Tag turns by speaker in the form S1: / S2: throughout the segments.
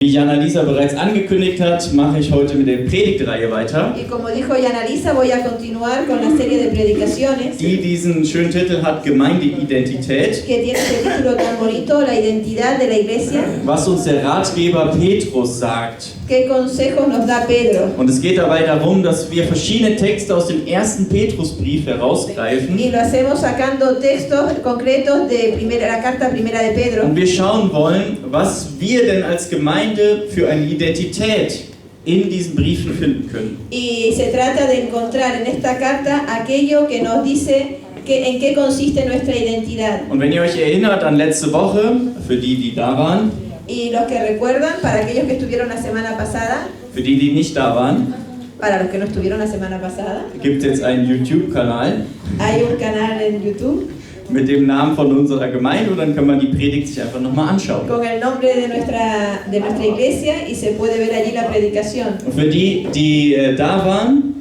S1: Wie Jana-Lisa bereits angekündigt hat, mache ich heute mit der Predigtreihe weiter.
S2: Y como dijo Jana-Lisa, voy a continuar con la serie de predicaciones
S1: Die diesen schönen Titel hat Gemeindeidentität.
S2: que tiene este título tan bonito, la identidad de la iglesia.
S1: Was uns der Ratgeber Petrus sagt.
S2: ¿Qué consejos nos da Pedro?
S1: Und es geht dabei darum, dass wir verschiedene Texte aus dem ersten Petrusbrief herausgreifen.
S2: Y lo hacemos sacando textos concretos de la carta primera de Pedro.
S1: Und wir schauen wollen, was wir denn als Gemeinde für eine Identität in diesen Briefen finden können.
S2: Y se trata de encontrar en esta carta aquello que nos dice en qué consiste nuestra identidad.
S1: Und wenn ihr euch erinnert an letzte Woche, für die da waren,
S2: Y los que recuerdan, para aquellos que estuvieron la semana pasada,
S1: für die nicht da waren,
S2: para los que no estuvieron la semana pasada,
S1: gibt es jetzt einen YouTube-Kanal
S2: hay un canal en YouTube
S1: mit dem Namen von unserer Gemeinde und dann kann man die Predigt sich einfach nochmal anschauen.
S2: con el nombre de nuestra iglesia y se puede ver allí la predicación.
S1: Und für die da waren,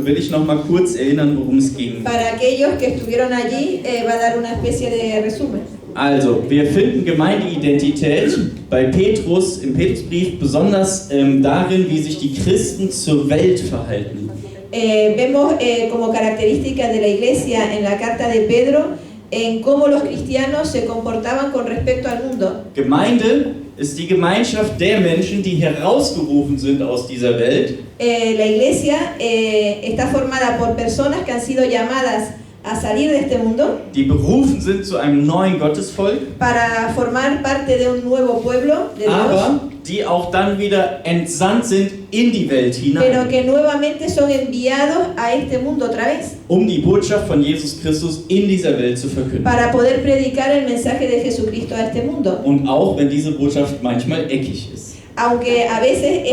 S1: will ich nochmal kurz erinnern, worum es ging.
S2: Para aquellos que estuvieron allí, va a dar una especie de resumen.
S1: Also, wir finden Gemeindeidentität bei Petrus, im Petrusbrief, besonders darin, wie sich die Christen zur Welt verhalten.
S2: Vemos como característica de la iglesia en la carta de Pedro en cómo los cristianos se comportaban con respecto al mundo.
S1: Gemeinde ist die Gemeinschaft der Menschen, die herausgerufen sind aus dieser Welt.
S2: La iglesia está formada por personas que han sido llamadas a salir de este mundo,
S1: Die berufen sind zu einem neuen Gottesvolk,
S2: para formar parte de un nuevo pueblo de Dios,
S1: aber die auch dann wieder entsandt sind in die Welt
S2: pero
S1: hinein,
S2: que nuevamente son enviados a este mundo otra vez,
S1: um die Botschaft von Jesus Christus in dieser Welt zu verkünden.
S2: para poder predicar el mensaje de Jesucristo a este mundo.
S1: Und auch wenn diese Botschaft manchmal eckig ist.
S2: Aunque a veces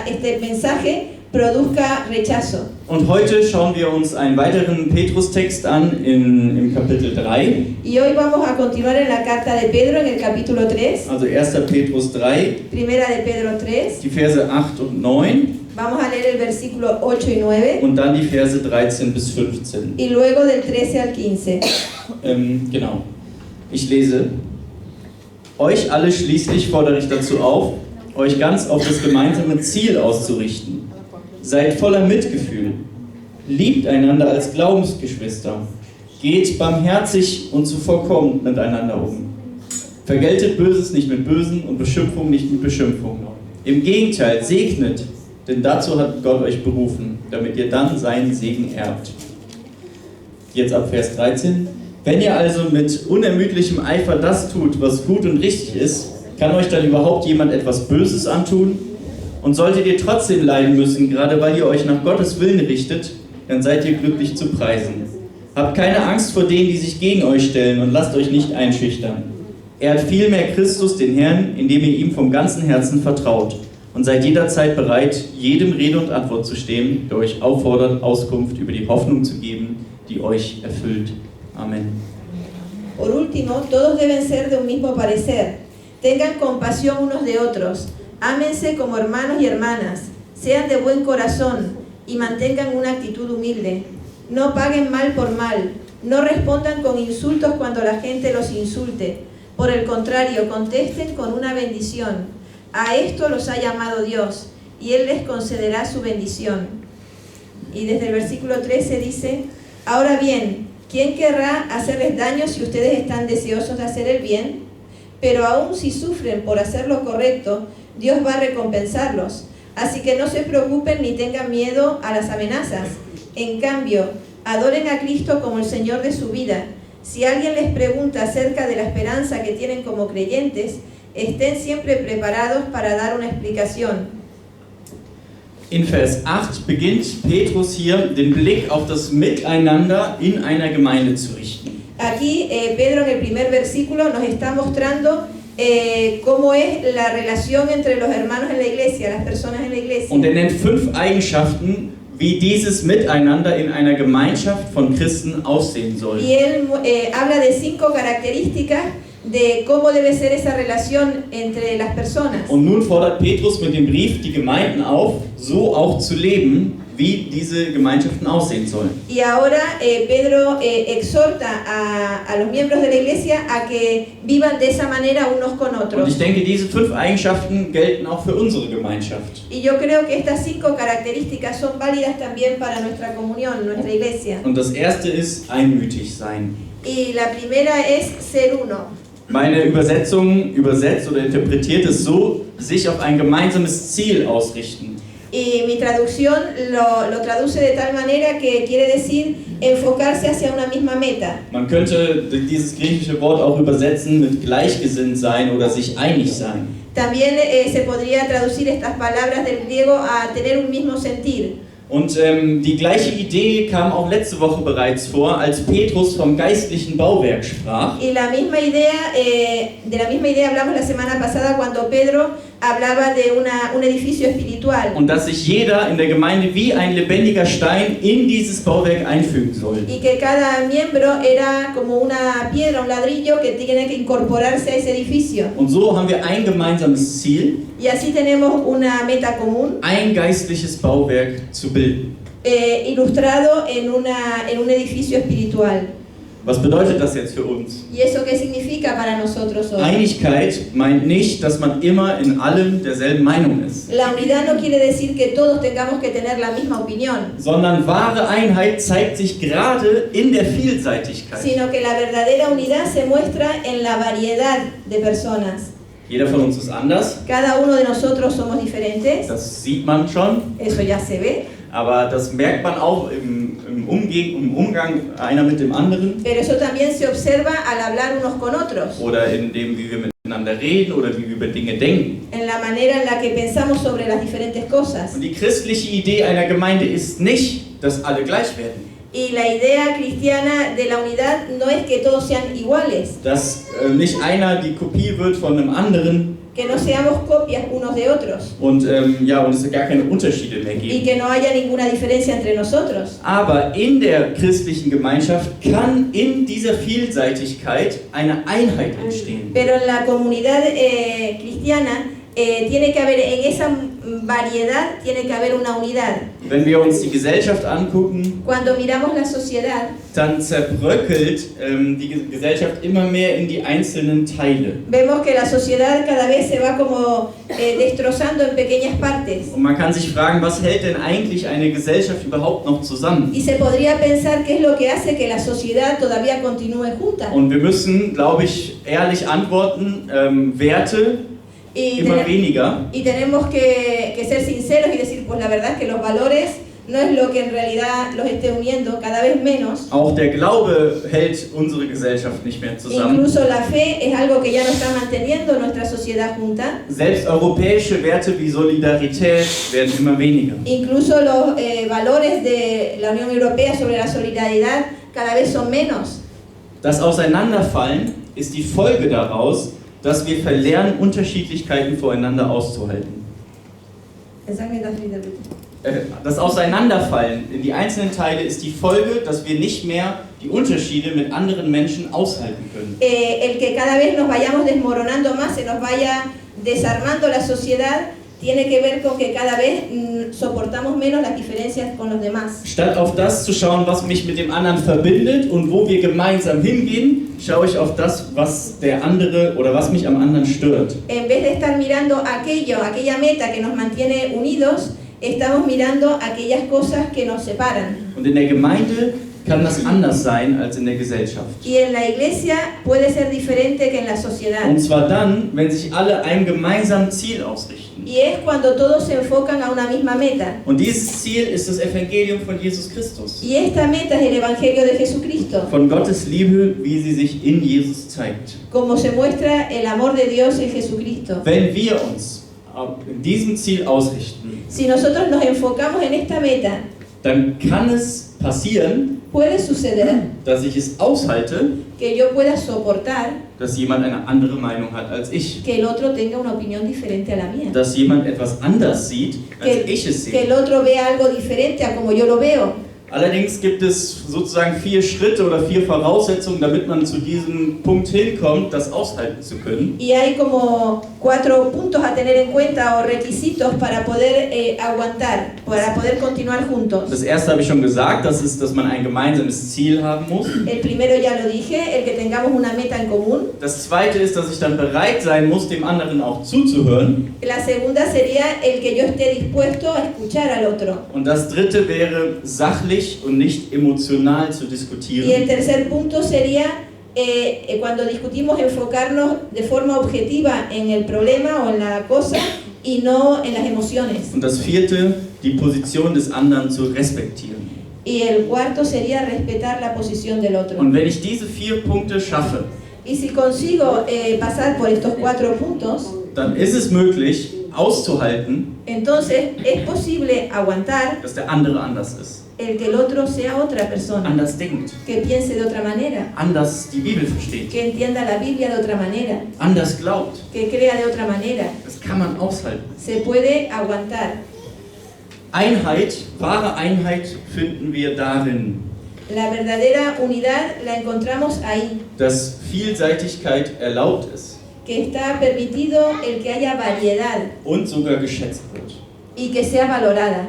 S2: este mensaje produzca rechazo.
S1: Und heute schauen wir uns einen weiteren Petrus-Text an im Kapitel 3.
S2: Y hoy vamos a continuar en la carta de Pedro en el capítulo 3,
S1: Also 1. Petrus 3,
S2: primera de Pedro 3.
S1: die Verse 8 und 9
S2: Vamos a leer el versículo 8 y 9
S1: und dann die Verse 13 bis 15.
S2: y luego del 13 al 15.
S1: Genau. Ich lese. Euch alle schließlich fordere ich dazu auf, euch ganz auf das gemeinsame Ziel auszurichten. Seid voller Mitgefühl. Liebt einander als Glaubensgeschwister. Geht barmherzig und zuvorkommend miteinander um. Vergeltet Böses nicht mit Bösen und Beschimpfung nicht mit Beschimpfung. Im Gegenteil, segnet, denn dazu hat Gott euch berufen, damit ihr dann seinen Segen erbt. Jetzt ab Vers 13. Wenn ihr also mit unermüdlichem Eifer das tut, was gut und richtig ist, kann euch dann überhaupt jemand etwas Böses antun? Und solltet ihr trotzdem leiden müssen, gerade weil ihr euch nach Gottes Willen richtet, dann seid ihr glücklich zu preisen. Habt keine Angst vor denen, die sich gegen euch stellen, und lasst euch nicht einschüchtern. Ehrt vielmehr Christus, den Herrn, indem ihr ihm vom ganzen Herzen vertraut, und seid jederzeit bereit, jedem Rede und Antwort zu stehen, der euch auffordert, Auskunft über die Hoffnung zu geben, die euch erfüllt. Amen.
S2: Por último, todos deben ser de un mismo parecer. Tengan compasión unos de otros. Ámense como hermanos y hermanas. Sean de buen corazón y mantengan una actitud humilde. No paguen mal por mal. No respondan con insultos cuando la gente los insulte. Por el contrario, contesten con una bendición. A esto los ha llamado Dios, y Él les concederá su bendición. Y desde el versículo 13 dice: ahora bien, ¿quién querrá hacerles daño si ustedes están deseosos de hacer el bien? Pero aun si sufren por hacer lo correcto, Dios va a recompensarlos. Así que no se preocupen ni tengan miedo a las amenazas. En cambio, adoren a Cristo como el Señor de su vida. Si alguien les pregunta acerca de la esperanza que tienen como creyentes, estén siempre preparados para dar una explicación.
S1: In Vers 8 beginnt Petrus hier, den Blick auf das Miteinander in einer Gemeinde zu richten.
S2: Aquí Pedro en el primer versículo nos está mostrando cómo es la relación entre los hermanos en la iglesia, las personas en la iglesia.
S1: Und nennt 5 Eigenschaften, wie dieses Miteinander in einer Gemeinschaft von Christen aussehen soll.
S2: Y él habla de 5 características de cómo debe ser esa relación entre las personas.
S1: Und nun fordert Petrus mit dem Brief die Gemeinden auf, so auch zu leben, wie diese Gemeinschaften aussehen sollen.
S2: Y ahora Pedro exhorta a los miembros de la iglesia a que vivan de esa manera unos con
S1: Und
S2: otros.
S1: ich denke, diese 5 Eigenschaften gelten auch für unsere Gemeinschaft.
S2: Y yo creo que estas 5 características son válidas también para nuestra comunión, nuestra iglesia.
S1: Und das erste ist einmütig sein.
S2: Y la primera es ser uno.
S1: Meine Übersetzung übersetzt oder interpretiert es so, sich auf ein gemeinsames Ziel ausrichten.
S2: Y mi traducción lo traduce de tal manera que quiere decir enfocarse hacia una misma meta.
S1: Man könnte dieses griechische Wort auch übersetzen mit gleichgesinnt sein oder sich einig sein.
S2: También se podría traducir estas palabras del griego a tener un mismo sentir.
S1: Und die gleiche Idee kam auch letzte Woche bereits vor, als Petrus vom geistlichen Bauwerk sprach.
S2: Y la misma idea, de la misma idea hablamos la semana pasada cuando Pedro hablaba de un edificio espiritual.
S1: Und dass sich jeder in der Gemeinde wie ein lebendiger Stein in dieses Bauwerk einfügen soll.
S2: Y que cada miembro era como una piedra, un ladrillo que tiene que incorporarse a ese edificio.
S1: Und so haben wir ein gemeinsames Ziel,
S2: Y así tenemos una meta común,
S1: ein geistliches Bauwerk zu bilden.
S2: ilustrado en un edificio espiritual.
S1: Was bedeutet das jetzt für uns?
S2: ¿Y eso qué significa para nosotros hoy?
S1: Einigkeit meint nicht, dass man immer in allem derselben Meinung ist,
S2: La unidad no quiere decir que todos tengamos que tener la misma opinión,
S1: sondern wahre Einheit zeigt sich gerade in der Vielseitigkeit.
S2: sino que la verdadera unidad se muestra en la variedad de personas.
S1: Jeder von uns ist anders,
S2: Cada uno de nosotros somos diferentes,
S1: das sieht man schon,
S2: eso ya se ve,
S1: aber das merkt man auch im Umgang einer mit dem anderen
S2: pero eso también se observa al hablar unos con otros,
S1: oder in dem, wie wir miteinander reden oder wie wir über Dinge denken.
S2: en la manera en la que pensamos sobre las diferentes cosas.
S1: Und die christliche Idee einer Gemeinde ist nicht, dass alle gleich werden,
S2: Y la idea cristiana de la unidad no es que todos sean iguales,
S1: dass nicht einer die Kopie wird von einem anderen
S2: que no seamos copias unos de otros
S1: und es gar keine Unterschiede mehr
S2: y
S1: gibt.
S2: que no haya ninguna diferencia entre nosotros.
S1: Aber in der christlichen Gemeinschaft kann in dieser Vielseitigkeit eine Einheit entstehen.
S2: Pero en la comunidad cristiana tiene que haber, en esa variedad tiene que haber una unidad.
S1: Wenn wir uns die Gesellschaft angucken,
S2: Cuando miramos la sociedad,
S1: dann zerbröckelt die Gesellschaft immer mehr in die einzelnen Teile.
S2: vemos que la sociedad cada vez se va como destrozando en pequeñas partes.
S1: Und man kann sich fragen, was hält denn eigentlich eine Gesellschaft überhaupt noch zusammen?
S2: Y se podría pensar qué es lo que hace que la sociedad todavía continúe junta.
S1: Und wir müssen, glaube ich, ehrlich antworten, Werte
S2: Y,
S1: immer weniger.
S2: y tenemos que ser sinceros y decir, pues la verdad es que los valores no es lo que en realidad los esté uniendo, cada vez menos.
S1: Auch der Glaube hält unsere Gesellschaft nicht mehr zusammen.
S2: Incluso la fe es algo que ya no está manteniendo nuestra sociedad junta.
S1: Selbst europäische Werte wie Solidarität werden immer weniger.
S2: Incluso los valores de la Unión Europea sobre la solidaridad cada vez son menos.
S1: Das Auseinanderfallen ist die Folge daraus, dass wir verlernen, Unterschiedlichkeiten voreinander auszuhalten. Das Auseinanderfallen in die einzelnen Teile ist die Folge, dass wir nicht mehr die Unterschiede mit anderen Menschen aushalten können.
S2: El que cada vez nos vayamos desmoronando más, se nos vaya desarmando la sociedad, tiene que ver con que cada vez soportamos menos las diferencias con los demás.
S1: Statt auf das zu schauen, was mich mit dem anderen verbindet und wo wir gemeinsam hingehen, schaue ich auf das, was der andere oder was mich am anderen stört.
S2: En vez de estar mirando aquella meta que nos mantiene unidos, estamos mirando aquellas cosas que nos separan.
S1: Und in der Gemeinde kann das anders sein als in der Gesellschaft.
S2: Y en la iglesia puede ser diferente que en la sociedad.
S1: Und zwar dann, wenn sich alle einem gemeinsamen Ziel ausrichten.
S2: Y es cuando todos se enfocan a una misma meta.
S1: Und dieses Ziel ist das Evangelium von Jesus Christus.
S2: Y esta meta es el Evangelio de Jesucristo.
S1: Von Gottes Liebe, wie sie sich in Jesus zeigt.
S2: Como se muestra el amor de Dios en Jesucristo.
S1: Wenn wir uns in diesem Ziel ausrichten,
S2: Si nosotros nos enfocamos en esta meta,
S1: dann kann es passieren,
S2: puede suceder
S1: dass ich es aushalte,
S2: que yo pueda soportar
S1: dass jemand eine andere Meinung hat als ich.
S2: que el otro tenga una opinión diferente a la mía.
S1: Dass jemand etwas anders sieht, als ich es
S2: Que
S1: sehe.
S2: el otro vea algo diferente a como yo lo veo.
S1: Allerdings gibt es sozusagen 4 Schritte oder 4 Voraussetzungen, damit man zu diesem Punkt hinkommt, das aushalten zu können.
S2: Y hay como 4 puntos a tener en cuenta o requisitos para poder aguantar, para poder continuar juntos.
S1: Das erste habe ich schon gesagt, das ist, dass man ein gemeinsames Ziel haben muss.
S2: El primero ya lo dije, el que tengamos una meta en común.
S1: Das zweite ist, dass ich dann bereit sein muss, dem anderen auch zuzuhören.
S2: La segunda sería el que yo esté dispuesto a escuchar al otro.
S1: Und das dritte wäre, sachlich und nicht emotional zu
S2: Y el
S1: diskutieren.
S2: tercer punto sería cuando discutimos enfocarnos de forma objetiva en el problema o en la cosa y no en las emociones.
S1: Und das vierte, die Position des anderen zu respektieren.
S2: Y el cuarto sería respetar la posición del otro.
S1: Und wenn ich diese 4 Punkte schaffe,
S2: Y si consigo pasar por estos 4 puntos,
S1: dann ist es möglich, auszuhalten,
S2: entonces es posible aguantar
S1: dass der andere anders ist,
S2: el que el otro sea otra persona,
S1: anders denkt,
S2: que piense de otra manera,
S1: anders die Bibel versteht,
S2: que entienda la Biblia de otra manera,
S1: anders glaubt.
S2: que crea de otra manera.
S1: Das kann man aushalten.
S2: Se puede aguantar.
S1: Einheit, wahre Einheit finden wir darin,
S2: La verdadera unidad la encontramos ahí,
S1: dass Vielseitigkeit erlaubt ist
S2: que está permitido el que haya variedad
S1: und sogar geschätzt wird.
S2: y que sea valorada.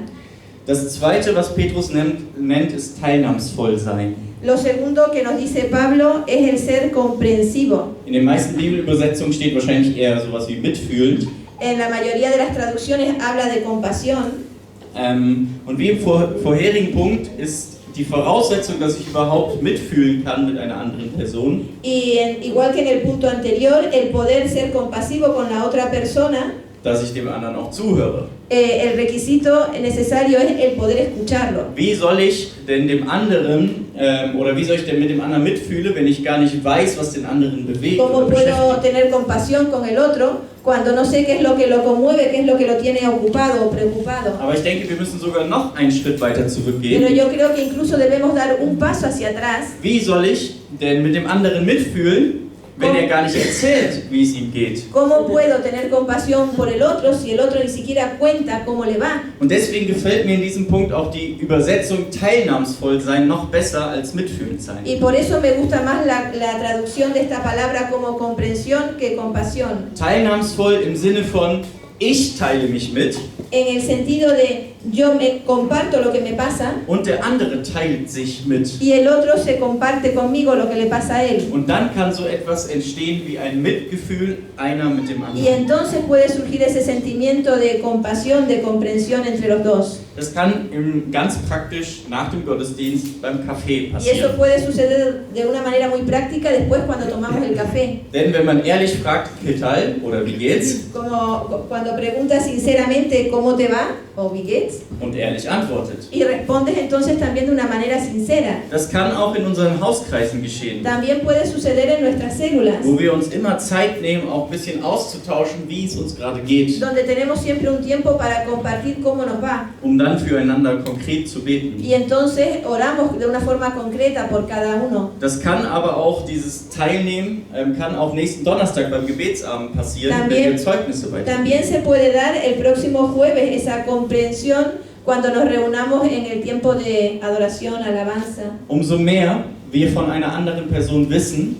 S1: Das zweite, was Petrus nennt, ist teilnahmsvoll sein.
S2: Lo segundo que nos dice Pablo es el ser comprensivo.
S1: In den meisten Bibelübersetzungen steht wahrscheinlich eher sowas wie mitfühlend.
S2: En la mayoría de las traducciones habla de compasión.
S1: Und wie im vorherigen Punkt ist die Voraussetzung, dass ich überhaupt mitfühlen kann mit einer anderen Person,
S2: Y igual que en el punto anterior, el poder ser compasivo con la otra persona,
S1: dass ich dem anderen auch zuhöre.
S2: el requisito necesario es el poder escucharlo.
S1: Wie soll ich denn dem anderen, oder wie soll ich denn mit dem anderen mitfühlen, wenn ich gar nicht weiß, was den anderen bewegt
S2: ¿Cómo
S1: oder
S2: puedo
S1: beschäftigt?
S2: tener compasión con el otro cuando no sé qué es lo que lo conmueve, qué es lo que lo tiene ocupado o preocupado?
S1: Aber ich denke, wir müssen sogar noch einen Schritt weiter
S2: Pero
S1: zurückgehen.
S2: yo creo que incluso debemos dar un paso hacia atrás.
S1: Wie soll ich denn mit dem anderen mitfühlen, wenn er gar nicht erzählt, wie es ihm geht?
S2: ¿Cómo puedo tener compasión por el otro si el otro ni siquiera cuenta cómo le va?
S1: Und deswegen gefällt mir in diesem Punkt auch die Übersetzung teilnahmsvoll sein noch besser als mitfühlend sein.
S2: Y por eso me gusta más la traducción de esta palabra como comprensión que compasión.
S1: Teilnahmsvoll im Sinne von, ich teile mich mit
S2: En el sentido de yo me comparto lo que me pasa
S1: und der andere teilt sich mit.
S2: y el otro se comparte conmigo lo que le pasa a él.
S1: Und dann kann so etwas entstehen wie ein Mitgefühl einer mit dem
S2: Y
S1: anderen.
S2: entonces puede surgir ese sentimiento de compasión, de comprensión entre los dos.
S1: Das kann ganz praktisch nach dem Gottesdienst beim Kaffee
S2: Y eso
S1: passieren.
S2: puede suceder de una manera muy práctica después cuando tomamos el café.
S1: Denn wenn man ehrlich fragt, Ketal oder wie geht's?
S2: Como cuando preguntas sinceramente cómo te va o wie geht's
S1: Und ehrlich antwortet.
S2: y respondes entonces también de una manera sincera.
S1: Das kann auch in unseren Hauskreisen geschehen,
S2: También puede suceder en nuestras células,
S1: wo wir uns immer Zeit nehmen, auch ein bisschen auszutauschen, wie es uns gerade geht,
S2: donde tenemos siempre un tiempo para compartir cómo nos va.
S1: um dann füreinander konkret zu beten.
S2: Y entonces oramos de una forma concreta por cada uno.
S1: Das kann aber auch, dieses Teilnehmen, kann auch nächsten Donnerstag beim Gebetsabend passieren,
S2: También-
S1: wenn wir Zeugnisse weitergeben.
S2: También se puede dar el próximo jueves esa comprensión cuando nos reunamos en el tiempo de adoración, alabanza.
S1: Umso mehr wir von einer anderen Person wissen,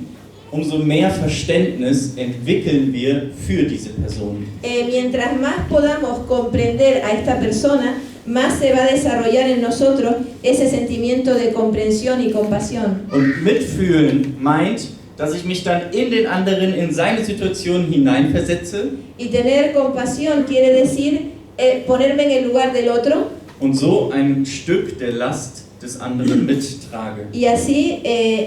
S1: umso mehr Verständnis entwickeln wir für diese Person.
S2: Mientras más podamos comprender a esta persona, más se va a desarrollar en nosotros ese sentimiento de comprensión y compasión.
S1: Und mitfühlen meint, dass ich mich dann in den anderen, in seine Situation hineinversetze
S2: Y tener compasión quiere decir ponerme en el lugar del otro
S1: und so ein Stück der Last des anderen mittrage.
S2: y así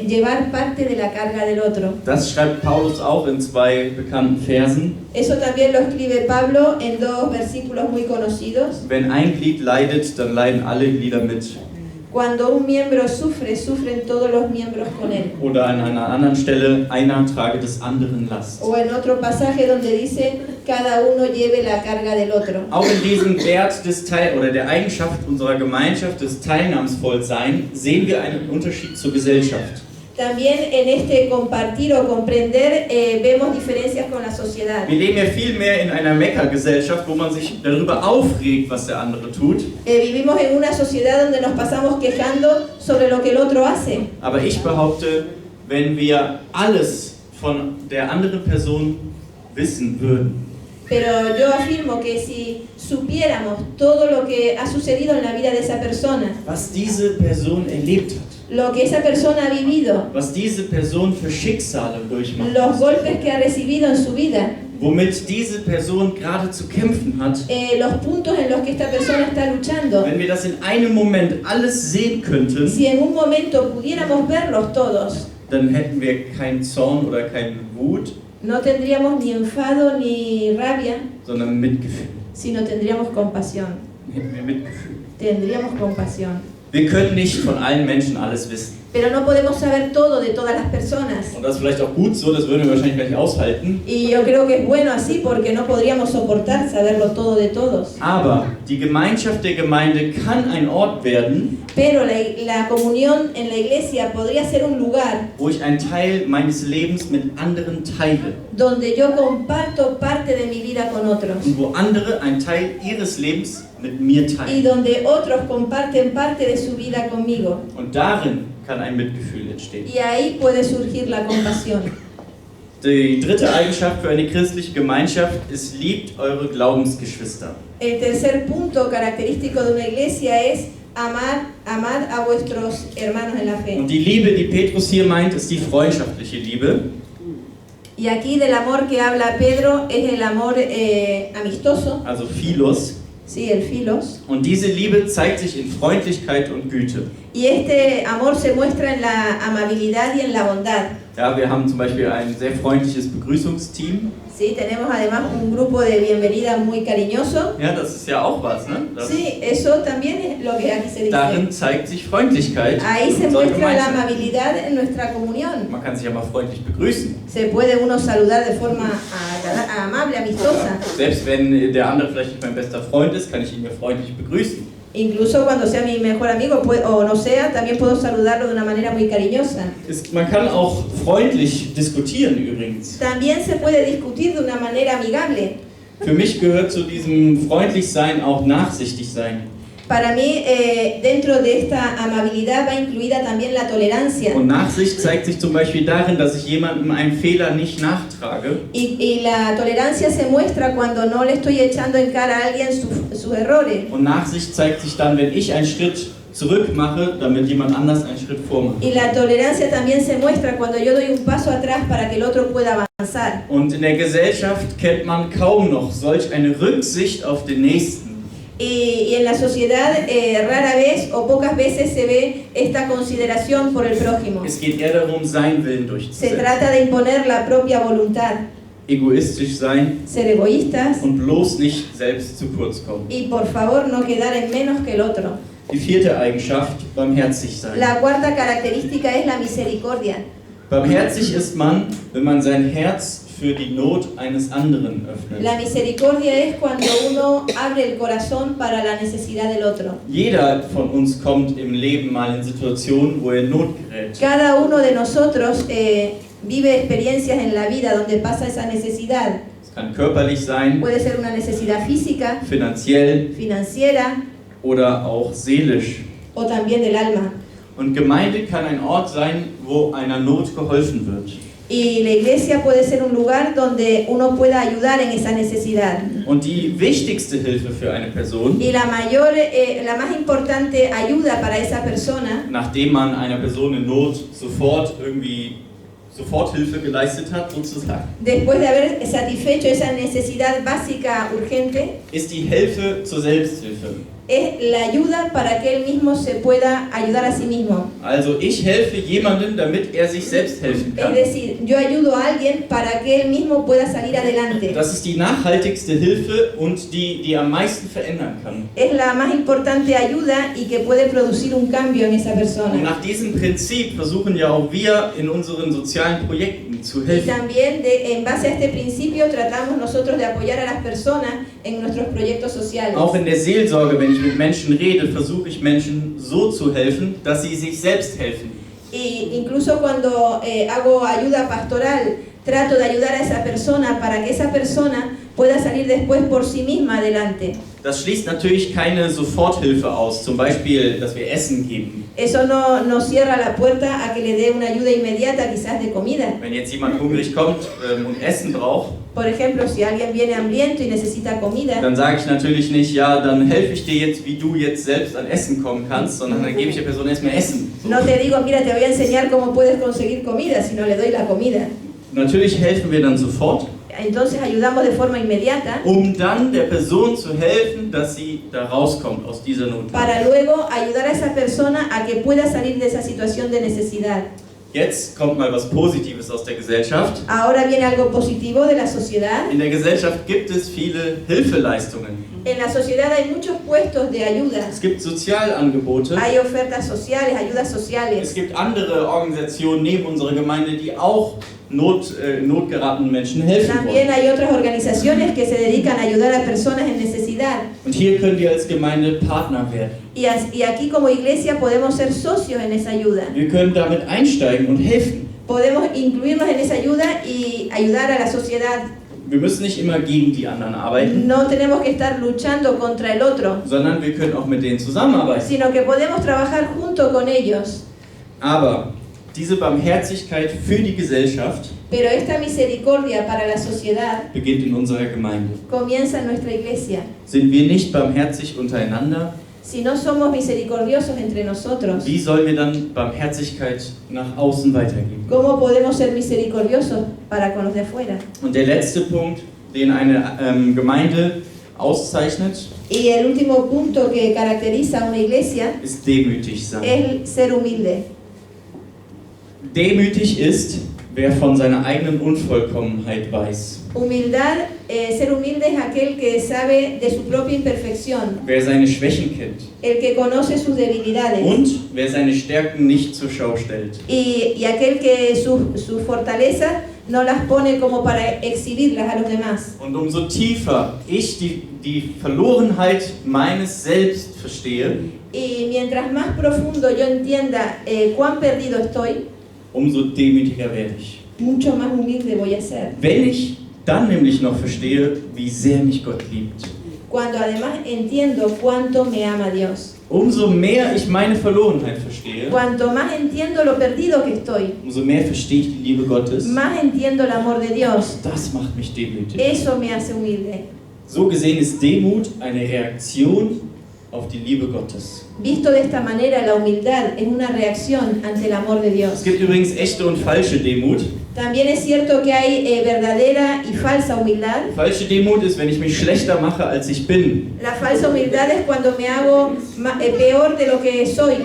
S2: llevar parte de la carga del otro.
S1: Das schreibt Paulus auch in 2 bekannten Versen.
S2: Eso también lo escribe Pablo en 2 versículos muy conocidos.
S1: Wenn ein Glied leidet, dann leiden alle Glieder mit.
S2: Cuando un miembro sufre, sufren todos los miembros con él.
S1: Oder an einer anderen Stelle, einer trage des anderen Last.
S2: O en otro pasaje donde dice, cada uno lleve la carga del otro.
S1: Auch in diesem Wert des oder der Eigenschaft unserer Gemeinschaft des Teilnahmsvollsein sehen wir einen Unterschied zur Gesellschaft.
S2: También en este compartir o comprender vemos diferencias con la sociedad.
S1: Wir leben ja viel mehr in einer Meckergesellschaft, wo man sich darüber aufregt, was der andere tut.
S2: Vivimos en una sociedad donde nos pasamos quejando sobre lo que el otro hace.
S1: Aber ich behaupte, wenn wir alles von der anderen Person wissen würden,
S2: Pero yo afirmo que si supiéramos todo lo que ha sucedido en la vida de esa persona,
S1: was diese Person erlebt hat,
S2: lo que esa persona ha vivido,
S1: was diese Person für Schicksale durchmacht,
S2: los golpes que ha recibido en su vida,
S1: womit diese Person gerade zu kämpfen hat,
S2: los puntos en los que esta persona está luchando,
S1: wenn wir das in einem Moment alles sehen könnten,
S2: si en un momento pudiéramos verlos todos,
S1: dann hätten wir keinen Zorn oder keine Wut,
S2: no tendríamos ni enfado ni rabia,
S1: sondern Mitgefühl.
S2: sino tendríamos compasión.
S1: Dann hätten wir Mitgefühl.
S2: Tendríamos compasión.
S1: Wir können nicht von allen Menschen alles wissen.
S2: Pero no podemos saber todo de todas las personas.
S1: Und das ist vielleicht auch gut so, das würden wir wahrscheinlich gleich aushalten.
S2: Y yo creo que es bueno así porque no podríamos soportar saberlo todo de todos.
S1: Aber die Gemeinschaft der Gemeinde kann ein Ort werden,
S2: Pero la comunión en la iglesia podría ser un lugar
S1: wo ich einen Teil meines Lebens mit anderen teile.
S2: donde yo comparto parte de mi vida con otros.
S1: Und wo andere einen Teil ihres Lebens mit mir
S2: Y
S1: teilen.
S2: donde otros comparten parte de su vida conmigo.
S1: Und darin kann ein Mitgefühl entstehen.
S2: Y ahí puede surgir la compasión.
S1: Die dritte Eigenschaft für eine christliche Gemeinschaft ist, liebt eure Glaubensgeschwister.
S2: El tercer punto característico de una iglesia es amad a vuestros hermanos en la fe.
S1: Und die Liebe, die Petrus hier meint, ist die freundschaftliche Liebe.
S2: Y aquí del amor que habla Pedro es el amor amistoso,
S1: Also Philos.
S2: sí, el filos.
S1: Und diese Liebe zeigt sich in Freundlichkeit und Güte.
S2: Y este amor se muestra en la amabilidad y en la bondad.
S1: Ja, wir haben zum Beispiel ein sehr freundliches Begrüßungsteam.
S2: Sí, tenemos además un grupo de bienvenida muy cariñoso.
S1: Ja, das ist ja auch was, ne? Das,
S2: Sí, eso también es lo que aquí se dice.
S1: darin zeigt sich Freundlichkeit.
S2: Ahí se
S1: in unserer
S2: muestra la
S1: Gemeinschaft.
S2: amabilidad en nuestra comunión.
S1: Man kann sich ja mal freundlich begrüßen.
S2: Se puede uno saludar de forma amable, amistosa.
S1: Selbst wenn der andere vielleicht nicht mein bester Freund ist, kann ich ihn ja freundlich begrüßen.
S2: Incluso cuando sea mi mejor amigo o no sea, también puedo saludarlo de una manera muy cariñosa.
S1: Man kann auch freundlich diskutieren übrigens.
S2: También se puede discutir de una manera amigable.
S1: Für mich gehört zu diesem Freundlichsein auch Nachsichtigsein.
S2: Para mí, dentro de esta amabilidad va incluida también la tolerancia.
S1: Und Nachsicht zeigt sich zum Beispiel darin, dass ich jemandem einen Fehler nicht nachtrage.
S2: Y la tolerancia se muestra cuando no le estoy echando en cara a alguien sus errores.
S1: Und Nachsicht zeigt sich dann, wenn ich einen Schritt zurück mache, damit jemand anders einen Schritt vor macht.
S2: Y la tolerancia también se muestra cuando yo doy un paso atrás para que el otro pueda avanzar.
S1: Und in der Gesellschaft kennt man kaum noch solch eine Rücksicht auf den Nächsten.
S2: Y en la sociedad rara vez o pocas veces se ve esta consideración por el prójimo.
S1: Es geht eher darum, seinen Willen
S2: Se
S1: durchzusetzen.
S2: trata de imponer la propia voluntad,
S1: Egoistisch sein
S2: ser egoístas
S1: und bloß nicht selbst zu kurz kommen.
S2: y por favor no quedar en menos que el otro.
S1: Die vierte Eigenschaft, barmherzig sein.
S2: La cuarta característica es la misericordia.
S1: Barmherzig ist man, wenn man sein Herz für die Not eines anderen öffnet.
S2: La misericordia es cuando uno abre el corazón para la necesidad del otro.
S1: Jeder von uns kommt im Leben mal in Situationen, wo er in Not gerät.
S2: Cada uno de nosotros vive experiencias en la vida donde pasa esa necesidad.
S1: Es kann körperlich sein,
S2: Puede ser una necesidad física,
S1: finanziell
S2: financiera
S1: oder auch seelisch.
S2: o también del alma.
S1: Und Gemeinde kann ein Ort sein, wo einer Not geholfen wird.
S2: Y la iglesia puede ser un lugar donde uno pueda ayudar en esa necesidad.
S1: Und die wichtigste Hilfe für eine Person,
S2: Y la más importante ayuda para esa persona,
S1: nachdem man einer Person in Not Soforthilfe geleistet hat, sozusagen,
S2: después de haber satisfecho esa necesidad básica urgente,
S1: ist die Hilfe zur Selbsthilfe.
S2: es la ayuda para que él mismo se pueda ayudar a sí mismo.
S1: Also ich helfe jemandem, damit er sich selbst helfen
S2: Es
S1: kann.
S2: decir, yo ayudo a alguien para que él mismo pueda salir adelante.
S1: Das ist die nachhaltigste Hilfe und die am meisten verändern kann.
S2: Es la más importante ayuda y que puede producir un cambio en esa
S1: Und
S2: persona.
S1: nach diesem Prinzip versuchen ja auch wir in unseren sozialen Projekten zu
S2: Y
S1: helfen.
S2: también en base a este principio tratamos nosotros de apoyar a las personas en nuestros proyectos sociales.
S1: Auch in der Seelsorge, wenn ich mit Menschen rede, versuche ich Menschen so zu helfen, dass sie sich selbst helfen.
S2: Y incluso cuando hago ayuda pastoral, trato de ayudar a esa persona para que esa persona pueda salir después por sí misma adelante.
S1: Das schließt natürlich keine Soforthilfe aus, zum Beispiel, dass wir Essen geben.
S2: Eso no cierra la puerta a que le dé una ayuda inmediata, quizás de comida.
S1: Wenn jetzt jemand hungrig kommt und Essen braucht,
S2: Por ejemplo, si alguien viene hambriento y necesita comida,
S1: dann sage ich natürlich nicht, ja, dann helfe ich dir jetzt, wie du jetzt selbst an Essen kommen kannst, sondern dann gebe ich der Person erstmal Essen. So.
S2: no te digo, mira, te voy a enseñar cómo puedes conseguir comida, sino le doy la comida.
S1: Natürlich helfen wir dann sofort,
S2: Entonces ayudamos de forma inmediata
S1: um dann der Person zu helfen, dass sie da rauskommt aus dieser Not.
S2: para luego ayudar a esa persona a que pueda salir de esa situación de necesidad.
S1: Jetzt kommt mal was Positives aus der Gesellschaft.
S2: Ahora viene algo positivo de la sociedad.
S1: In der Gesellschaft gibt es viele Hilfeleistungen.
S2: En la sociedad hay muchos puestos de ayuda.
S1: Es gibt Sozialangebote.
S2: Hay ofertas sociales, ayudas
S1: Es
S2: sociales.
S1: gibt andere Organisationen neben unserer Gemeinde, die auch notgeratenen Menschen helfen
S2: También
S1: wollen.
S2: hay otras organizaciones que se dedican a ayudar a personas en necesidad.
S1: Und hier können wir als Gemeinde Partner werden.
S2: Y aquí como iglesia podemos ser socios en esa ayuda.
S1: Wir können damit einsteigen und helfen.
S2: Podemos incluirnos en esa ayuda y ayudar a la sociedad.
S1: Wir müssen nicht immer gegen die anderen arbeiten,
S2: No tenemos que estar luchando contra el otro,
S1: sondern wir können auch mit denen zusammenarbeiten.
S2: sino que podemos trabajar junto con ellos.
S1: Aber diese Barmherzigkeit für die Gesellschaft
S2: Pero esta misericordia para la sociedad
S1: beginnt in unserer Gemeinde.
S2: comienza en nuestra iglesia.
S1: Sind wir nicht barmherzig untereinander,
S2: Si no somos misericordiosos entre nosotros,
S1: wie sollen wir dann Barmherzigkeit nach außen weitergeben?
S2: ¿cómo podemos ser misericordiosos para con los de afuera?
S1: Und der letzte Punkt, den eine Gemeinde auszeichnet,
S2: Y el último punto que caracteriza a una iglesia
S1: ist demütig sein.
S2: es ser humilde.
S1: Demütig ist, wer von seiner eigenen Unvollkommenheit weiß,
S2: Humildad, ser humilde es aquel que sabe de su propia imperfección,
S1: wer seine Schwächen kennt
S2: el que conoce sus debilidades
S1: und wer seine Stärken nicht zur Schau stellt.
S2: y aquel que sus fortalezas no las pone como para exhibirlas a los demás.
S1: Und umso tiefer ich die Verlorenheit meines Selbst verstehe,
S2: Y mientras más profundo yo entienda cuán perdido estoy,
S1: umso demütiger werde ich.
S2: mucho más humilde voy a ser.
S1: Wenn ich dann nämlich noch verstehe, wie sehr mich Gott liebt.
S2: Cuando además entiendo cuánto me ama Dios.
S1: Umso mehr ich meine Verlorenheit verstehe,
S2: Cuanto más entiendo lo perdido que estoy,
S1: umso mehr verstehe ich die Liebe Gottes.
S2: más entiendo el amor de Dios.
S1: Das macht mich demütig.
S2: Eso me hace humilde.
S1: So gesehen ist Demut eine Reaktion auf die Liebe Gottes.
S2: Visto de esta manera, la humildad es una reacción ante el amor de
S1: Es
S2: Dios.
S1: gibt übrigens echte und falsche Demut.
S2: También es cierto que hay verdadera y falsa humildad.
S1: Falsche Demut ist, wenn ich mich schlechter mache, als ich bin.
S2: La falsa humildad es cuando me hago peor de lo que soy.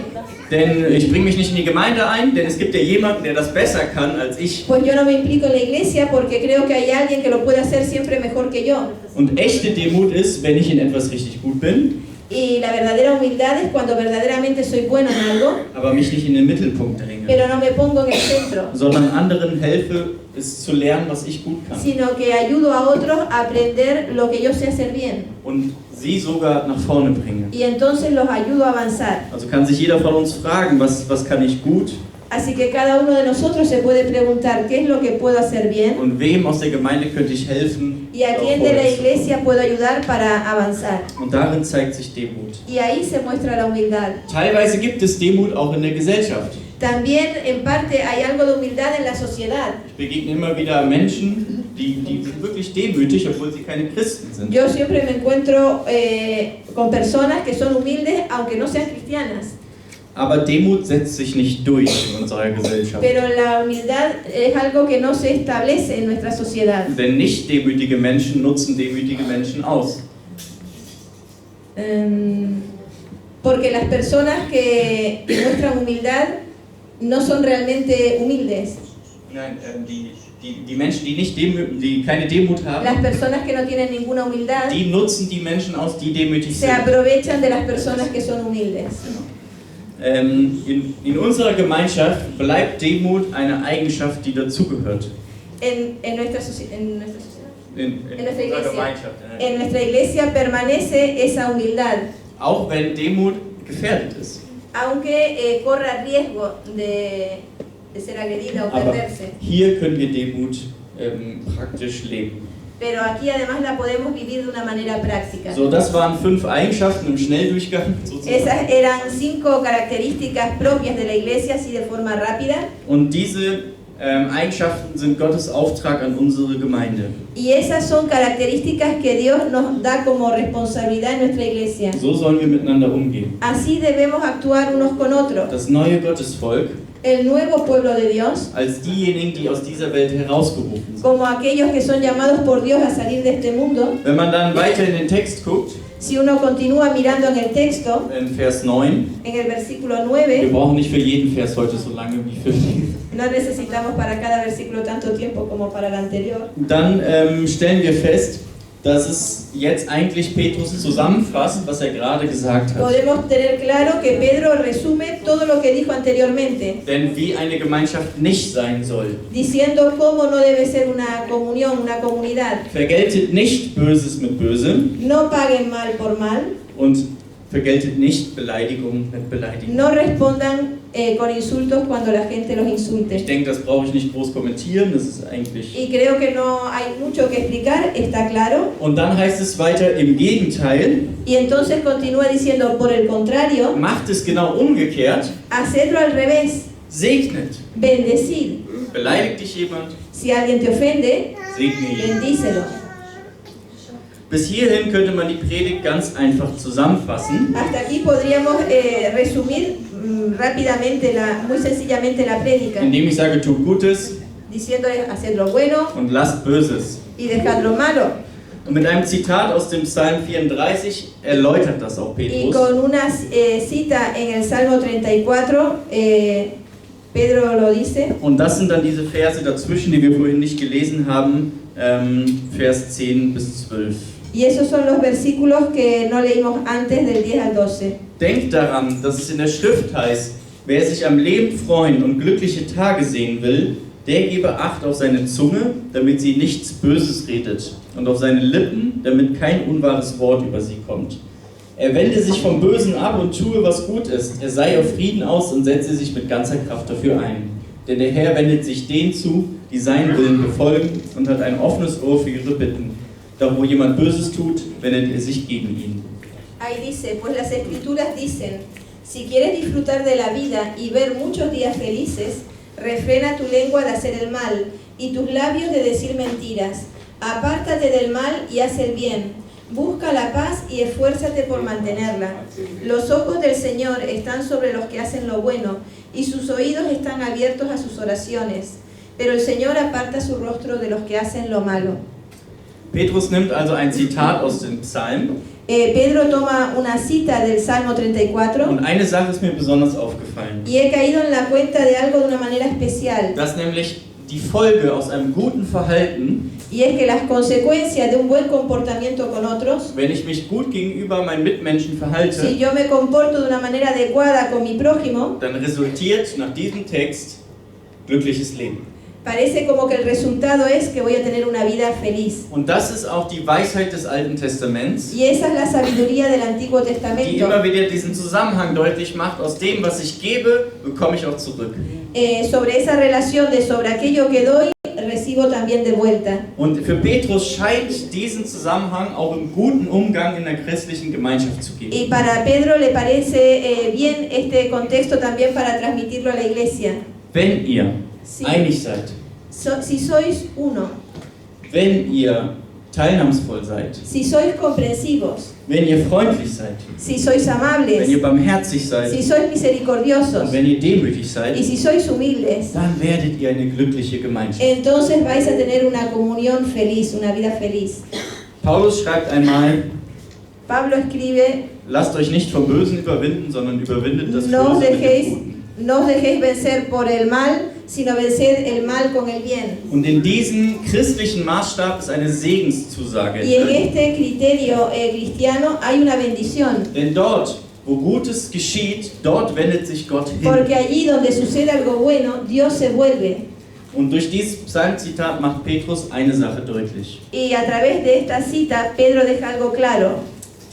S1: Denn ich bringe mich nicht in die Gemeinde ein, denn es gibt ja jemanden, der das besser kann als ich.
S2: Pues yo no me implico en la iglesia porque creo que hay alguien que lo puede hacer siempre mejor que yo.
S1: Und echte Demut ist, wenn ich in etwas richtig gut bin,
S2: Y la verdadera humildad es cuando verdaderamente soy bueno en algo,
S1: aber mich nicht in den Mittelpunkt dränge,
S2: pero no me pongo en el centro,
S1: sondern anderen helfe, es zu lernen, was ich gut kann.
S2: sino que ayudo a otros a aprender lo que yo sé hacer bien.
S1: Und sie sogar nach vorne bringe.
S2: Y entonces los ayudo a avanzar.
S1: Also kann sich jeder von uns fragen, was kann ich gut
S2: Así que cada uno de nosotros se puede preguntar qué es lo que puedo hacer bien
S1: und wem aus der Gemeinde könnte ich helfen.
S2: y a
S1: da
S2: quién de la
S1: vorwärts zu
S2: iglesia puedo ayudar para avanzar.
S1: kommen. Und darin zeigt sich Demut.
S2: Y ahí se muestra la humildad.
S1: Teilweise gibt es Demut auch in der Gesellschaft.
S2: También en parte hay algo de humildad en la sociedad.
S1: Ich begegne immer wieder Menschen, die sind wirklich demütig, obwohl sie keine Christen sind.
S2: Yo siempre me encuentro con personas que son humildes aunque no sean cristianas.
S1: Aber Demut setzt sich nicht durch in unserer Gesellschaft.
S2: Pero la humildad es algo que no se establece en nuestra sociedad.
S1: Denn nicht demütige Menschen nutzen demütige Menschen aus.
S2: Porque las personas que muestran humildad no son realmente humildes.
S1: Nein, die Menschen, die keine Demut haben,
S2: Las personas que no tienen ninguna humildad
S1: die nutzen die Menschen aus, die demütig
S2: se
S1: sind.
S2: aprovechan de las personas que son humildes.
S1: In unserer Gemeinschaft bleibt Demut eine Eigenschaft, die dazugehört.
S2: En nuestra sociedad.
S1: In
S2: nuestra
S1: unserer
S2: iglesia.
S1: Gemeinschaft.
S2: En nuestra iglesia permanece esa humildad,
S1: Auch wenn Demut gefährdet ist.
S2: aunque corra riesgo de ser agredida o
S1: Aber
S2: perderse.
S1: hier können wir Demut praktisch leben.
S2: Pero aquí además la podemos vivir de una manera práctica.
S1: So, das waren 5 Eigenschaften im Schnelldurchgang sozusagen.
S2: Esas eran 5 características propias de la iglesia, así de forma rápida.
S1: Und diese Eigenschaften sind Gottes Auftrag an unsere Gemeinde.
S2: Y esas son características que Dios nos da como responsabilidad en nuestra iglesia.
S1: So sollen wir miteinander umgehen.
S2: Así debemos actuar unos con otros.
S1: Das neue Gottesvolk
S2: El nuevo pueblo de Dios,
S1: als diejenigen, die aus dieser Welt herausgerufen sind.
S2: como aquellos que son llamados por Dios a salir de este mundo.
S1: Wenn man dann weiter in den Text guckt,
S2: Si uno continúa mirando en el texto,
S1: in Vers 9,
S2: en el versículo
S1: wir
S2: 9,
S1: brauchen nicht für jeden Vers heute so lange wie für den.
S2: no necesitamos para cada versículo tanto tiempo como para el anterior.
S1: Dann stellen wir fest, dass es jetzt eigentlich Petrus zusammenfasst, was er gerade gesagt hat.
S2: Podemos tener claro que Pedro resume todo lo que dijo anteriormente,
S1: Denn wie eine Gemeinschaft nicht sein soll.
S2: diciendo cómo no debe ser una comunión, una comunidad.
S1: Vergeltet nicht Böses mit Bösem
S2: No paguen mal por mal,
S1: und vergeltet nicht Beleidigung mit Beleidigung.
S2: no respondan con insultos cuando la gente los
S1: Ich
S2: insulte.
S1: denke, das brauche ich nicht groß kommentieren, das ist eigentlich...
S2: Y creo que no hay mucho que explicar, está claro.
S1: Und dann heißt es weiter, im Gegenteil,
S2: Y entonces continúa diciendo, por el contrario,
S1: macht es genau umgekehrt,
S2: hacedlo al revés,
S1: segnet.
S2: bendecid.
S1: Beleidigt dich jemand,
S2: Si alguien te ofende,
S1: segne ihn.
S2: bendícelo.
S1: Bis hierhin könnte man die Predigt ganz einfach zusammenfassen.
S2: Hasta aquí podríamos resumir rápidamente, muy sencillamente la prédica,
S1: Indem ich sage, tut Gutes
S2: diciéndoles, haced lo bueno
S1: und lasst Böses.
S2: y dejad lo malo.
S1: Und mit einem Zitat aus dem Psalm 34 erläutert das auch
S2: Y
S1: Petrus.
S2: con una cita en el Salmo 34, Pedro lo dice.
S1: Und das sind dann diese Verse dazwischen, die wir vorhin nicht gelesen haben, Vers 10 bis 12.
S2: Y esos son los versículos que no leímos antes del 10 al 12.
S1: Denkt daran, dass es in der Schrift heißt, wer sich am Leben freuen und glückliche Tage sehen will, der gebe Acht auf seine Zunge, damit sie nichts Böses redet, und auf seine Lippen, damit kein unwahres Wort über sie kommt. Er wende sich vom Bösen ab und tue, was gut ist. Er sei auf Frieden aus und setze sich mit ganzer Kraft dafür ein. Denn der Herr wendet sich denen zu, die seinen Willen befolgen, und hat ein offenes Ohr für ihre Bitten. Doch wo jemand Böses tut, wendet er sich gegen ihn.
S2: Ahí dice, pues las escrituras dicen, si quieres disfrutar de la vida y ver muchos días felices, refrena tu lengua de hacer el mal y tus labios de decir mentiras. Apártate del mal y haz el bien. Busca la paz y esfuérzate por mantenerla. Los ojos del Señor están sobre los que hacen lo bueno y sus oídos están abiertos a sus oraciones. Pero el Señor aparta su rostro de los que hacen lo malo.
S1: Petrus nimmt also ein Zitat aus dem Psalm.
S2: Pedro toma una cita del Salmo 34
S1: Und eine Sache ist mir besonders aufgefallen.
S2: y he caído en la cuenta de algo de una manera especial.
S1: Dass nämlich die Folge aus einem guten Verhalten,
S2: Y es que las consecuencias de un buen comportamiento con otros,
S1: wenn ich mich gut gegenüber meinen Mitmenschen
S2: si
S1: verhalte,
S2: yo me comporto de una manera adecuada con mi prójimo,
S1: dann resultiert nach diesem Text glückliches Leben.
S2: parece como que el resultado es que voy a tener una vida feliz.
S1: Und das ist auch die Weisheit des Alten Testaments,
S2: Y esa es la sabiduría del Antiguo
S1: die
S2: Testamento,
S1: immer wieder diesen Zusammenhang deutlich macht, aus dem, was ich gebe, bekomme ich auch zurück.
S2: sobre esa relación de sobre aquello que doy, recibo también de vuelta.
S1: Und für Petrus scheint diesen Zusammenhang auch im guten Umgang in der christlichen Gemeinschaft zu geben.
S2: Y para Pedro le parece bien este contexto también para transmitirlo a la iglesia.
S1: Wenn ihr
S2: Sí.
S1: einig seid,
S2: Si sois uno,
S1: wenn ihr teilnahmsvoll seid,
S2: si sois comprensivos,
S1: wenn ihr freundlich seid,
S2: si sois
S1: wenn
S2: amables,
S1: ihr barmherzig
S2: si
S1: seid
S2: sois misericordiosos
S1: und wenn ihr demütig
S2: y
S1: seid,
S2: si sois humildes,
S1: dann werdet ihr eine glückliche Gemeinschaft.
S2: entonces vais a tener una comunión feliz, una vida feliz.
S1: Paulus schreibt einmal,
S2: Pablo escribe,
S1: lasst euch nicht vom Bösen überwinden, sondern überwindet das
S2: no os
S1: Böse mit dem
S2: dejéis,
S1: Guten.
S2: no os dejéis vencer por el mal, sino venced el mal con el bien.
S1: Und in diesem christlichen Maßstab ist eine Segenszusage.
S2: Y en este criterio cristiano hay una bendición,
S1: Denn dort, wo Gutes geschieht, dort wendet sich Gott hin.
S2: porque allí donde sucede algo bueno, Dios se vuelve.
S1: Und durch dieses Psalmzitat macht Petrus eine Sache deutlich.
S2: Y a través de esta cita, Pedro deja algo claro.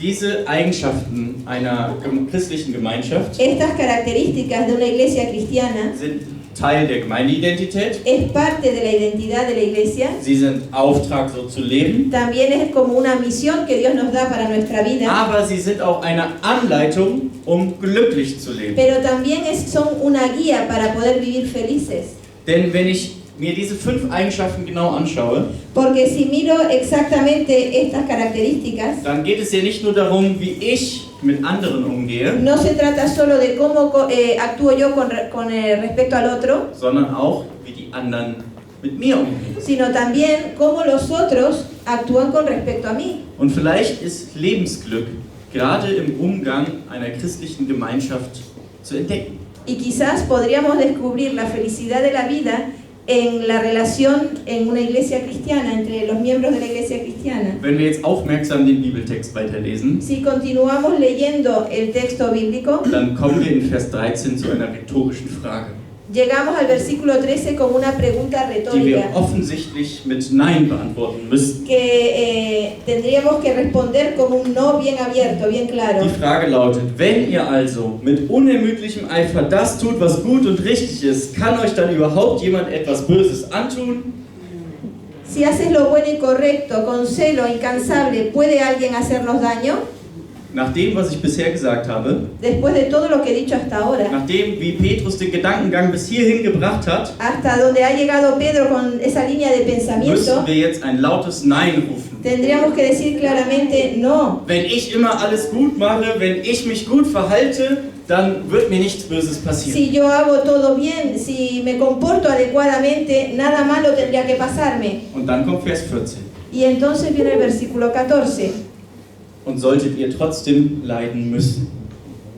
S1: Diese Eigenschaften einer christlichen Gemeinschaft
S2: estas características de una iglesia cristiana,
S1: sind Teil der Gemeindeidentität.
S2: es parte de la identidad de la iglesia.
S1: Sie sind Auftrag, so zu leben.
S2: También es como una misión que Dios nos da para nuestra vida.
S1: Aber sie sind auch eine Anleitung, um glücklich zu leben.
S2: Pero también son una guía para poder vivir felices.
S1: Denn wenn ich mir diese 5 Eigenschaften genau anschaue,
S2: Porque si miro exactamente estas características,
S1: dann geht es ja nicht nur darum, wie ich mit anderen umgehe,
S2: no se trata solo de cómo actúo yo con respecto al otro,
S1: sondern auch, wie die anderen mit mir umgehen.
S2: sino también cómo los otros actúan con respecto a mí.
S1: Und vielleicht ist Lebensglück gerade im Umgang einer christlichen Gemeinschaft zu entdecken.
S2: Y quizás podríamos descubrir la felicidad de la vida en la relación en una iglesia cristiana, entre los miembros de la iglesia cristiana.
S1: Wenn wir jetzt aufmerksam den Bibeltext weiterlesen,
S2: Si continuamos leyendo el texto bíblico,
S1: dann kommen wir in Vers 13 zu einer rhetorischen Frage,
S2: llegamos al versículo 13 con una pregunta
S1: die wir
S2: retórica
S1: offensichtlich mit Nein beantworten müssen.
S2: que tendríamos que responder con un no bien abierto, bien claro.
S1: Die Frage lautet: Wenn ihr also mit unermüdlichem Eifer das tut, was gut und richtig ist, kann euch dann überhaupt jemand etwas Böses antun?
S2: Si haces lo bueno y correcto, con celo incansable, ¿puede alguien hacernos daño?
S1: Nach dem, was ich bisher gesagt habe,
S2: Después de todo lo que he dicho hasta ahora,
S1: nachdem, wie Petrus den Gedankengang bis hierhin gebracht hat,
S2: hasta donde ha llegado Pedro con esa línea de pensamiento,
S1: müssen wir jetzt ein lautes Nein rufen.
S2: tendríamos que decir claramente no.
S1: Wenn ich immer alles gut mache, wenn ich mich gut verhalte, dann wird mir nichts Böses passieren.
S2: Si yo hago todo bien, si me comporto adecuadamente, nada malo tendría que pasarme.
S1: Und dann kommt Vers 14.
S2: Y entonces viene el versículo 14.
S1: Und solltet ihr trotzdem leiden müssen,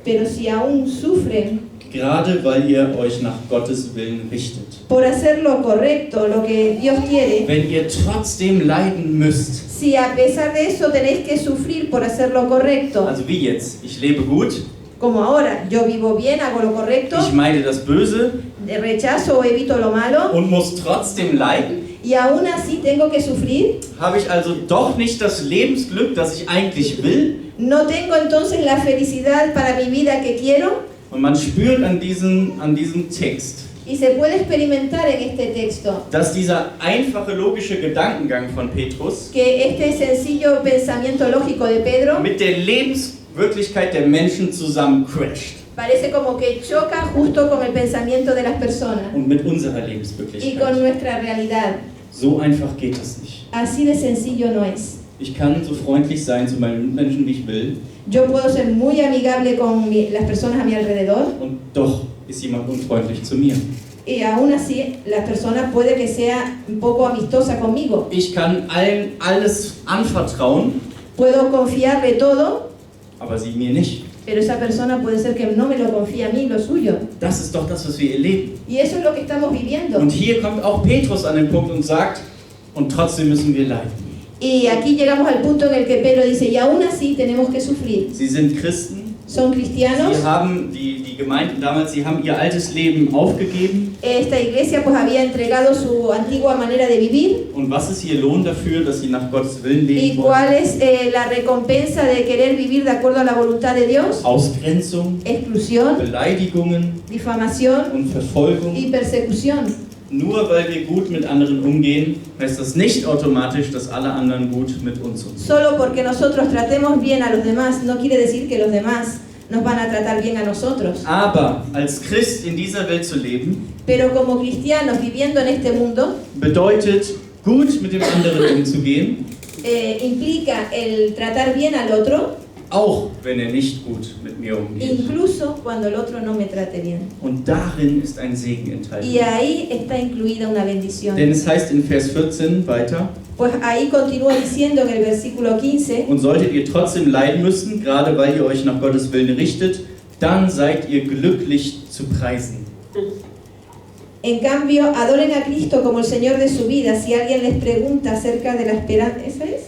S2: Pero si aún sufren
S1: gerade weil ihr euch nach Gottes Willen richtet.
S2: por hacer lo correcto, lo que Dios quiere,
S1: Wenn ihr trotzdem leiden müsst,
S2: si a pesar de eso tenéis que sufrir por hacer lo correcto,
S1: also wie jetzt, ich lebe gut,
S2: como ahora, yo vivo bien, hago lo correcto,
S1: ich meide das Böse
S2: rechazo o evito lo malo,
S1: und muss trotzdem leiden,
S2: y aún así tengo que sufrir,
S1: habe ich also doch nicht das Lebensglück, das ich eigentlich will.
S2: no tengo entonces la felicidad para mi vida que quiero.
S1: Und man spürt an diesem Text,
S2: Y se puede experimentar en este texto
S1: dass dieser einfache logische Gedankengang von Petrus
S2: que este sencillo pensamiento lógico de Pedro
S1: mit der Lebenswirklichkeit der Menschen zusammen crasht
S2: parece como que choca justo con el pensamiento de las personas
S1: und mit unserer
S2: y con
S1: Lebenswirklichkeit.
S2: nuestra realidad.
S1: So einfach geht das nicht.
S2: Así de sencillo no es.
S1: Ich kann so freundlich sein zu meinen Mitmenschen, wie ich will,
S2: Yo puedo ser muy amigable con las personas a mi alrededor
S1: und doch ist jemand unfreundlich zu mir.
S2: y aún así la persona puede que sea un poco amistosa conmigo.
S1: Ich kann allen alles anvertrauen,
S2: Puedo confiarle todo,
S1: aber sie mir nicht.
S2: pero esa persona puede ser que no me lo confíe a mí, lo suyo.
S1: Das ist doch das, was wir erleben.
S2: Y eso es lo que estamos viviendo.
S1: Und hier kommt auch Petrus an den Punkt und sagt, und trotzdem müssen wir leiden.
S2: Y aquí llegamos al punto en el que Pedro dice, y aún así tenemos que sufrir.
S1: Sie sind Christen,
S2: Son cristianos.
S1: sie haben die Gemeinden damals, sie haben ihr altes Leben aufgegeben.
S2: Esta iglesia pues había entregado su antigua manera de vivir.
S1: Und was ist ihr Lohn dafür, dass sie nach Gottes Willen
S2: ¿Y
S1: leben
S2: cuál
S1: wollen?
S2: es la recompensa de querer vivir de acuerdo a la voluntad de Dios?
S1: Ausgrenzung,
S2: Exclusión,
S1: Beleidigungen
S2: difamación
S1: und Verfolgung.
S2: y persecución.
S1: Nur weil wir gut mit anderen umgehen, heißt das nicht automatisch, dass alle anderen gut mit uns umgehen.
S2: Solo porque nosotros tratemos bien a los demás no quiere decir que los demás nos van a tratar bien a nosotros.
S1: Aber als Christ in dieser Welt zu leben,
S2: Pero como cristianos viviendo en este mundo,
S1: bedeutet, gut mit dem anderen umzugehen,
S2: implica el tratar bien al otro,
S1: auch wenn er nicht gut mit mir umgeht.
S2: incluso cuando el otro no me trate bien.
S1: Und darin ist ein Segen
S2: Y
S1: enthalten.
S2: ahí está incluida una bendición.
S1: Denn es heißt in Vers 14 weiter,
S2: Pues ahí continúa diciendo en el versículo 15,
S1: und solltet ihr trotzdem leiden müssen, gerade weil ihr euch nach Gottes Willen richtet, dann seid ihr glücklich zu preisen.
S2: en cambio, adoren a Cristo como el Señor de su vida. Si alguien les pregunta acerca de la esperanza... ¿Esa es?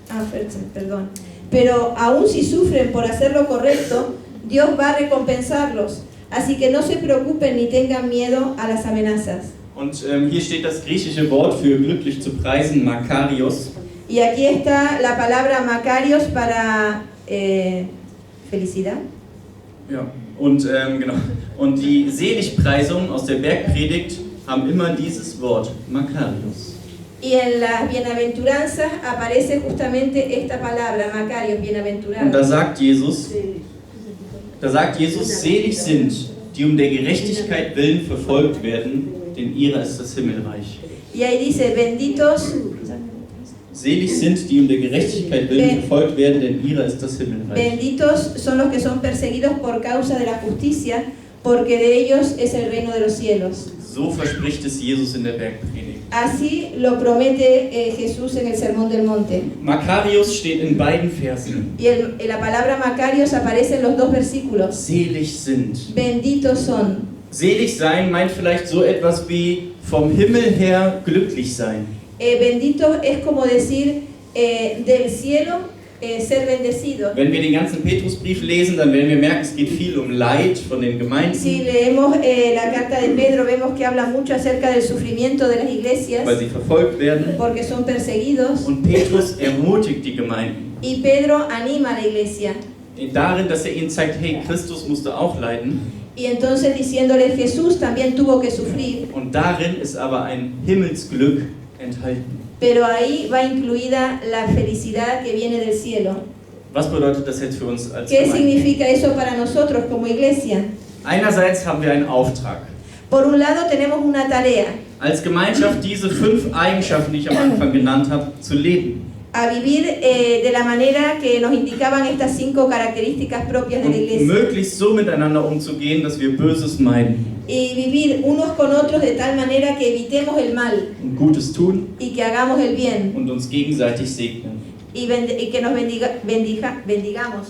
S2: Ah, perdón. Pero aún si sufren por hacer lo correcto, Dios va a recompensarlos. Así que no se preocupen ni tengan miedo a las amenazas.
S1: Und hier steht das griechische Wort für glücklich zu preisen, Makarios.
S2: Y aquí está la palabra Makarios para felicidad.
S1: Ja, und genau. Und die Seligpreisungen aus der Bergpredigt haben immer dieses Wort, Makarios.
S2: Y en las bienaventuranzas aparece justamente esta palabra, Makarios,
S1: Und
S2: bienaventurado.
S1: da sagt Jesus, selig sind, die um der Gerechtigkeit willen verfolgt werden, denn ihrer ist das Himmelreich.
S2: Y ahí dice, benditos,
S1: Selig sind, die um der Gerechtigkeit willen verfolgt werden, denn ihrer ist das Himmelreich.
S2: benditos son los que son perseguidos por causa de la justicia, porque de ellos es el reino de los cielos.
S1: So verspricht es Jesus in der Bergpredigt.
S2: Así lo promete Jesús en el Sermón del Monte.
S1: Makarios steht in beiden Versen.
S2: Y la palabra Makarios aparece en los dos versículos.
S1: Selig sind.
S2: Benditos son.
S1: Selig sein meint vielleicht so etwas wie vom Himmel her glücklich sein.
S2: Bendito es como decir del cielo ser bendecido.
S1: Wenn wir den ganzen Petrusbrief lesen, dann werden wir merken, es geht viel um Leid von den Gemeinden,
S2: Si leemos la carta de Pedro, vemos que habla mucho acerca del sufrimiento de las iglesias,
S1: weil sie verfolgt werden.
S2: porque son perseguidos.
S1: Und Petrus ermutigt die Gemeinden
S2: Y Pedro anima a la iglesia.
S1: darin, dass ihnen zeigt, hey, Christus musste auch leiden.
S2: Y entonces diciéndole, Jesús también tuvo que sufrir,
S1: Und darin ist aber ein Himmelsglück enthalten.
S2: pero ahí va incluida la felicidad que viene del cielo.
S1: Was bedeutet das jetzt für uns als
S2: ¿Qué
S1: Gemeinde?
S2: significa eso para nosotros como iglesia?
S1: Einerseits haben wir einen Auftrag.
S2: Por un lado tenemos una tarea,
S1: Als Gemeinschaft diese 5 Eigenschaften, die ich am Anfang genannt habe, zu leben.
S2: a vivir de la manera que nos indicaban estas 5 características propias de la
S1: Und
S2: iglesia.
S1: möglichst so miteinander umzugehen, dass wir Böses meiden
S2: Y vivir unos con otros de tal manera que evitemos el mal
S1: und Gutes tun
S2: y que hagamos el bien
S1: und uns gegenseitig segnen.
S2: y que nos bendigamos,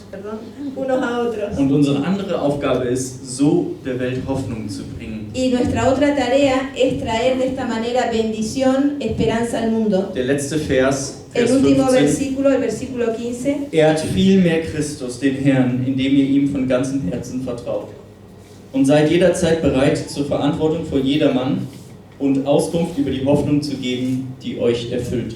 S2: unos a otros.
S1: Und unsere andere Aufgabe ist, so der Welt Hoffnung zu bringen.
S2: Y nuestra otra tarea es traer de esta manera bendición, esperanza al mundo.
S1: Der letzte Vers,
S2: El
S1: Vers
S2: último
S1: 15.
S2: versículo, el versículo 15.
S1: Ehrt vielmehr Christus, den Herrn, indem ihr ihm von ganzem Herzen vertraut. Und seid jederzeit bereit zur Verantwortung vor jedermann und Auskunft über die Hoffnung zu geben, die euch erfüllt.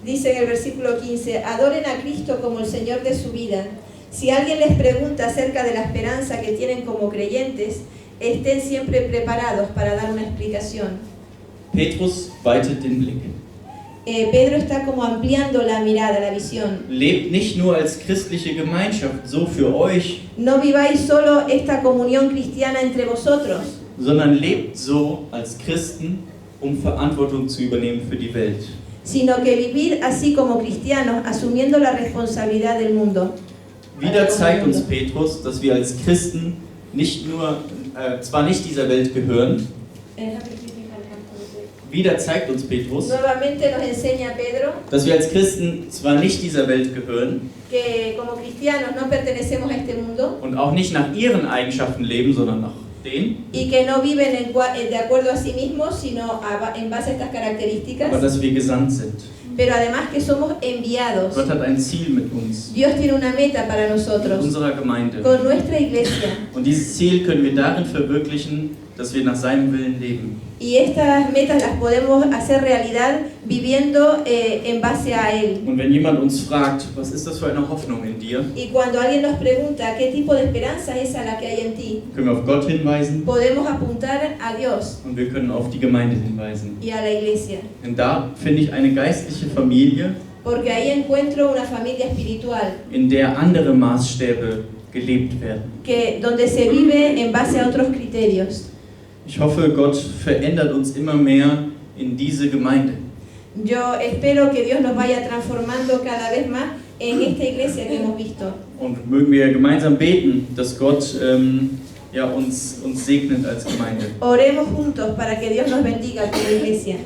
S2: Dice en el versículo 15, adoren a Cristo como el Señor de su vida. Si alguien les pregunta acerca de la esperanza que tienen como creyentes, estén siempre preparados para dar una explicación.
S1: Petrus weitet den Blick.
S2: Pedro está como ampliando la mirada, la visión.
S1: Lebt nicht nur als christliche Gemeinschaft so für euch,
S2: No viváis solo esta comunión cristiana entre vosotros,
S1: sondern lebt so als Christen, um Verantwortung zu übernehmen für die Welt.
S2: sino que vivir así como cristianos, asumiendo la responsabilidad del mundo.
S1: Wieder zeigt uns Petrus, dass wir als Christen nicht nur, zwar nicht dieser Welt gehören, wieder zeigt uns Petrus,
S2: Nuevamente nos enseña Pedro
S1: dass wir als Christen zwar nicht dieser Welt gehören
S2: que como cristianos no pertenecemos a este mundo
S1: und auch nicht nach ihren Eigenschaften leben, sondern nach denen,
S2: y que no viven de acuerdo a sí mismos, sino en base a estas características,
S1: aber dass wir gesandt sind.
S2: pero además que somos enviados.
S1: Gott hat ein Ziel mit uns,
S2: Dios tiene una meta para
S1: mit
S2: nosotros,
S1: unserer Gemeinde.
S2: con nuestra iglesia.
S1: Und dieses Ziel können wir darin verwirklichen, dass wir nach seinem Willen leben.
S2: Y estas metas las podemos hacer realidad viviendo en base a Él.
S1: Und wenn jemand uns fragt, was ist das für eine Hoffnung in dir,
S2: Y cuando alguien nos pregunta qué tipo de esperanza es esa la que hay en ti,
S1: können wir auf Gott hinweisen
S2: podemos apuntar a Dios
S1: und wir können auf die Gemeinde hinweisen.
S2: y a la iglesia.
S1: Denn da finde ich eine geistliche Familie,
S2: Porque ahí encuentro una familia espiritual,
S1: in der andere Maßstäbe gelebt werden.
S2: donde se vive en base a otros criterios.
S1: Ich hoffe, Gott verändert uns immer mehr in diese Gemeinde.
S2: Yo espero que Dios nos vaya transformando cada vez más en esta iglesia que hemos visto.
S1: Und mögen wir gemeinsam beten, dass Gott uns segnet als Gemeinde.
S2: Oremos juntos para que Dios nos bendiga como iglesia.